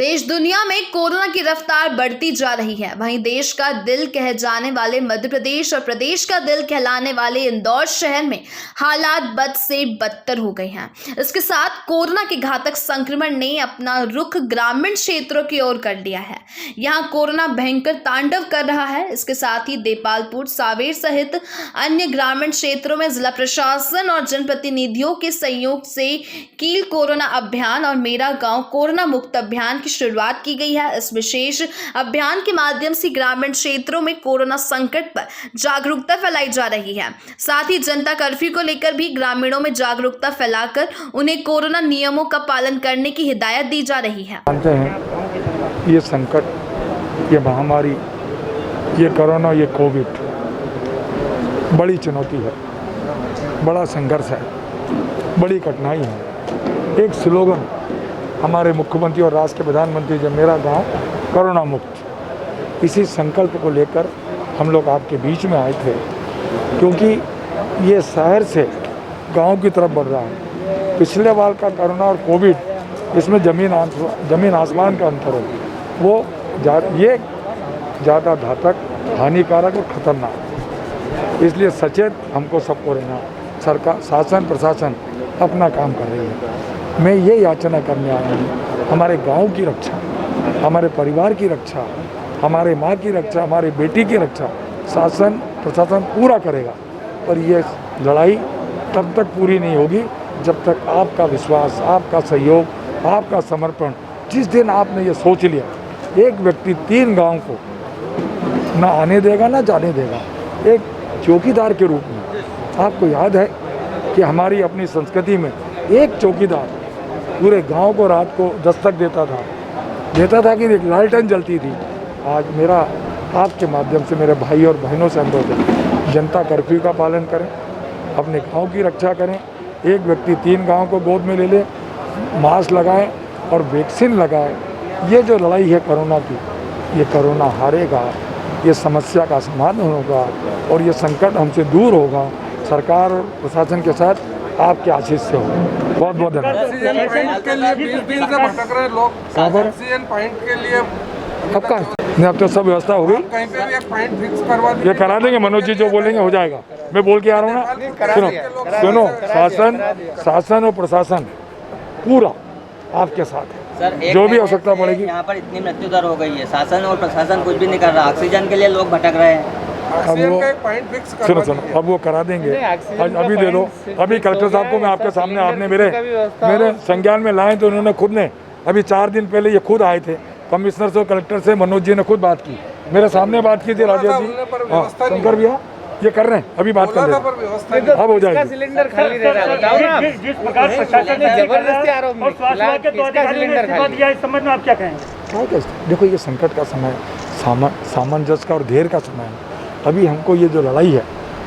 देश दुनिया में कोरोना की रफ्तार बढ़ती जा रही है। वहीं देश का दिल कहे जाने वाले मध्य प्रदेश और प्रदेश का दिल कहलाने वाले इंदौर शहर में हालात बद से बदतर हो गए हैं। इसके साथ कोरोना के घातक संक्रमण ने अपना रुख ग्रामीण क्षेत्रों की ओर कर लिया है। यहां कोरोना भयंकर तांडव कर रहा है। इसके साथ ही देपालपुर, सावेर सहित अन्य ग्रामीण क्षेत्रों में जिला प्रशासन और जनप्रतिनिधियों के सहयोग से कील कोरोना अभियान और मेरा गांव कोरोना मुक्त अभियान की शुरुआत की गई है। इस विशेष अभियान के माध्यम से ग्रामीण क्षेत्रों में कोरोना संकट पर जागरूकता फैलाई जा रही है। साथ ही जनता कर्फ्यू को लेकर भी ग्रामीणों में जागरूकता फैलाकर उन्हें कोरोना नियमों का पालन करने की हिदायत दी जा रही है। जानते हैं ये संकट, ये महामारी, ये कोरोना, ये कोविड बड़ी चुनौती है, बड़ा संघर्ष है, बड़ी कठिनाई है। एक स्लोगन हमारे मुख्यमंत्री और राष्ट्र के प्रधानमंत्री जब मेरा गांव कोरोना मुक्त, इसी संकल्प को लेकर हम लोग आपके बीच में आए थे, क्योंकि ये शहर से गांव की तरफ बढ़ रहा है। पिछले बार का कोरोना और कोविड, इसमें जमीन आसमान का अंतर है। वो ये ज़्यादा घातक, हानिकारक और ख़तरनाक, इसलिए सचेत हमको सबको रहना। सरकार, शासन, प्रशासन अपना काम कर रही है। मैं ये याचना करने आया हूँ, हमारे गांव की रक्षा, हमारे परिवार की रक्षा, हमारे माँ की रक्षा, हमारी बेटी की रक्षा शासन प्रशासन पूरा करेगा। और ये लड़ाई तब तक पूरी नहीं होगी जब तक आपका विश्वास, आपका सहयोग, आपका समर्पण। जिस दिन आपने ये सोच लिया एक व्यक्ति 3 गांव को ना आने देगा ना जाने देगा, एक चौकीदार के रूप में, आपको याद है कि हमारी अपनी संस्कृति में एक चौकीदार पूरे गांव को रात को दस्तक देता था कि एक लालटेन जलती थी। आज मेरा आपके माध्यम से मेरे भाई और बहनों से अनुरोध है, जनता कर्फ्यू का पालन करें, अपने गांव की रक्षा करें। एक व्यक्ति 3 गांव को गोद में ले ले, मास्क लगाएं और वैक्सीन लगाएं। ये जो लड़ाई है कोरोना की, ये कोरोना हारेगा, ये समस्या का समाधान होगा और ये संकट हमसे दूर होगा। सरकार और प्रशासन के साथ आपके आशीष से हो। बहुत बहुत धन्यवाद। के लिए 20 दिन से भटक रहे लोग, ऑक्सीजन पॉइंट के लिए आपका नहीं, अब तो सब व्यवस्था हो गई। कहीं पे भी एक पॉइंट फिक्स करवा दीजिए। ये करा देंगे, मनोज जी जो बोलेंगे हो जाएगा। मैं बोल के आ रहा हूँ ना, सुनो शासन और प्रशासन पूरा आपके साथ है। सर, जो भी आवश्यकता पड़ेगी। यहाँ पर इतनी मृत्यु दर हो गई है, शासन और प्रशासन कुछ भी नहीं कर रहा। ऑक्सीजन के लिए लोग भटक रहे हैं। अब वो सुनो अब वो करा देंगे। अभी दे दो। अभी कलेक्टर साहब को मैं आपके सामने, आपने मेरे संज्ञान में लाए तो उन्होंने खुद ने अभी 4 दिन पहले ये खुद आए थे, कमिश्नर से, कलेक्टर से, मनोज जी ने खुद बात की, मेरे सामने बात की थी। राजेश जी, हाँ, शंकर भैया ये कर रहे हैं, अभी बात कर रहे हैं, अब हो जाएगी। सिलेंडर खाली रह रहा है, जिस प्रकार प्रशासन ने जबरदस्ती आरोप में दिया, इस संबंध में आप क्या कहेंगे? देखो, ये संकट का समय है, सामंजस्य का और धैर्य का समय है। अभी हमको ये जो लड़ाई है,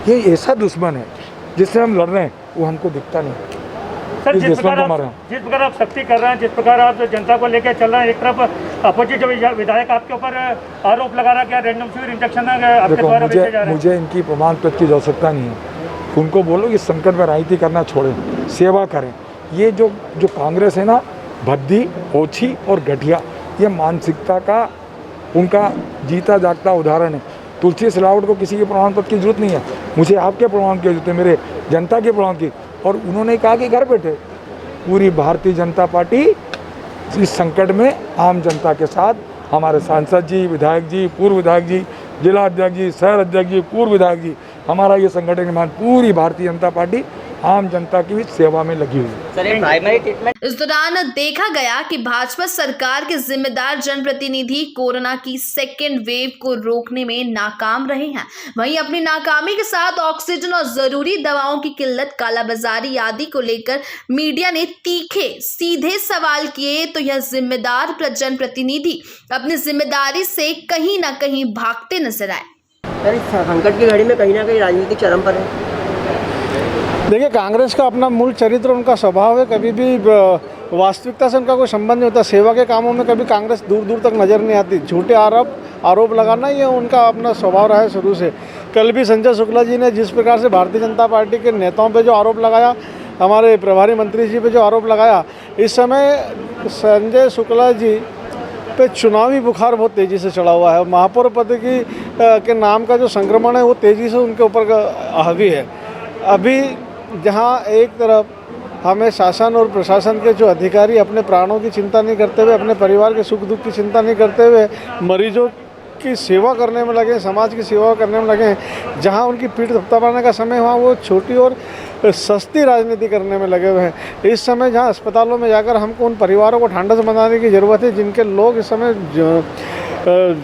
ये ऐसा दुश्मन है जिससे हम लड़ रहे हैं, वो हमको दिखता नहीं। सर, जिस प्रकार आप सख्ती कर रहे हैं, जिस प्रकार आप जनता को लेकर चल रहे हैं, एक तरफ अपोजिट विधायक आपके ऊपर आरोप लगा रहा है कि रेंडम फ्यूर इंजेक्शन आपके द्वारा बेचे जा रहे हैं। मुझे इनकी प्रमाण पत्र की आवश्यकता नहीं है। उनको बोलो कि संकट में राजनीति करना छोड़ें, सेवा करें। ये जो कांग्रेस है ना, भद्दी, ओछी और घटिया, ये मानसिकता का उनका जीता जागता उदाहरण है। तुलसी सिलावट को किसी के प्रमाण पत्र की जरूरत नहीं है, मुझे आपके प्रमाण की जरूरत है, मेरे जनता के प्रमाण की। और उन्होंने कहा कि घर बैठे पूरी भारतीय जनता पार्टी इस संकट में आम जनता के साथ, हमारे सांसद जी, विधायक जी, पूर्व विधायक जी, जिला अध्यक्ष जी, शहर अध्यक्ष जी, पूर्व विधायक जी, हमारा ये संगठन निर्माण पूरी भारतीय जनता पार्टी आम जनता की भी सेवा में लगी हुई है। इस दौरान देखा गया कि भाजपा सरकार के जिम्मेदार जनप्रतिनिधि कोरोना की सेकेंड वेव को रोकने में नाकाम रहे हैं। वहीं अपनी नाकामी के साथ ऑक्सीजन और जरूरी दवाओं की किल्लत, कालाबाजारी आदि को लेकर मीडिया ने तीखे सीधे सवाल किए तो यह जिम्मेदार जनप्रतिनिधि अपनी जिम्मेदारी से कहीं ना कहीं भागते नजर आए। संकट की घड़ी में कहीं ना कहीं राजनीतिक चरम पर है। देखिए, कांग्रेस का अपना मूल चरित्र, उनका स्वभाव है, कभी भी वास्तविकता से उनका कोई संबंध नहीं होता। सेवा के कामों में कभी कांग्रेस दूर दूर तक नज़र नहीं आती। झूठे आरोप लगाना ये उनका अपना स्वभाव रहा है शुरू से। कल भी संजय शुक्ला जी ने जिस प्रकार से भारतीय जनता पार्टी के नेताओं पे जो आरोप लगाया, हमारे प्रभारी मंत्री जी पे जो आरोप लगाया, इस समय संजय शुक्ला जी पे चुनावी बुखार बहुत तेज़ी से चढ़ा हुआ है। महापौर पद के नाम का जो संक्रमण है वो तेज़ी से उनके ऊपर हावी है। अभी जहाँ एक तरफ हमें शासन और प्रशासन के जो अधिकारी अपने प्राणों की चिंता नहीं करते हुए, अपने परिवार के सुख दुख की चिंता नहीं करते हुए मरीजों की सेवा करने में लगे, समाज की सेवा करने में लगे, जहां उनकी पीठ थपथपाने का समय हुआ वो छोटी और सस्ती राजनीति करने में लगे हुए हैं। इस समय जहां अस्पतालों में जाकर हमको उन परिवारों को ढांढस बंधाने की ज़रूरत है जिनके लोग इस समय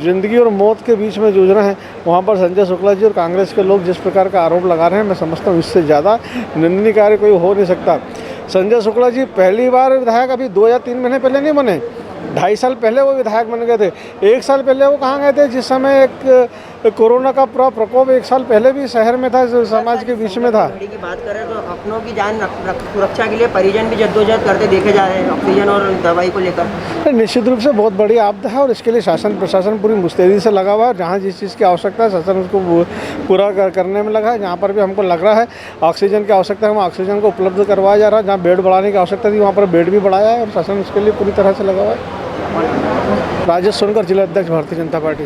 ज़िंदगी और मौत के बीच में जूझ रहे हैं, वहाँ पर संजय शुक्ला जी और कांग्रेस के लोग जिस प्रकार का आरोप लगा रहे हैं, मैं समझता हूँ इससे ज़्यादा निंदनीय कार्य कोई हो नहीं सकता। संजय शुक्ला जी पहली बार विधायक अभी 2 या 3 महीने पहले नहीं बने, 2.5 साल पहले वो विधायक बन गए थे। 1 साल पहले वो कहाँ गए थे जिस समय एक कोरोना का पूरा प्रकोप 1 साल पहले भी शहर में था, समाज के बीच में था। की बात करें तो अपनों की जान सुरक्षा के लिए परिजन भी जद्दोजहद करते देखे जा रहे हैं ऑक्सीजन और दवाई को लेकर। निश्चित रूप से बहुत बड़ी आपदा है और इसके लिए शासन प्रशासन पूरी मुस्तैदी से लगा हुआ है। जहाँ जिस चीज़ की आवश्यकता है शासन उसको पूरा करने में लगा है। जहाँ पर भी हमको लग रहा है ऑक्सीजन की आवश्यकता है वहाँ ऑक्सीजन को उपलब्ध करवाया जा रहा है। जहाँ बेड बढ़ाने की आवश्यकता थी वहाँ पर बेड भी बढ़ाया है और शासन उसके लिए पूरी तरह से लगा हुआ है। राजेश सोनकर, जिला अध्यक्ष भारतीय जनता पार्टी।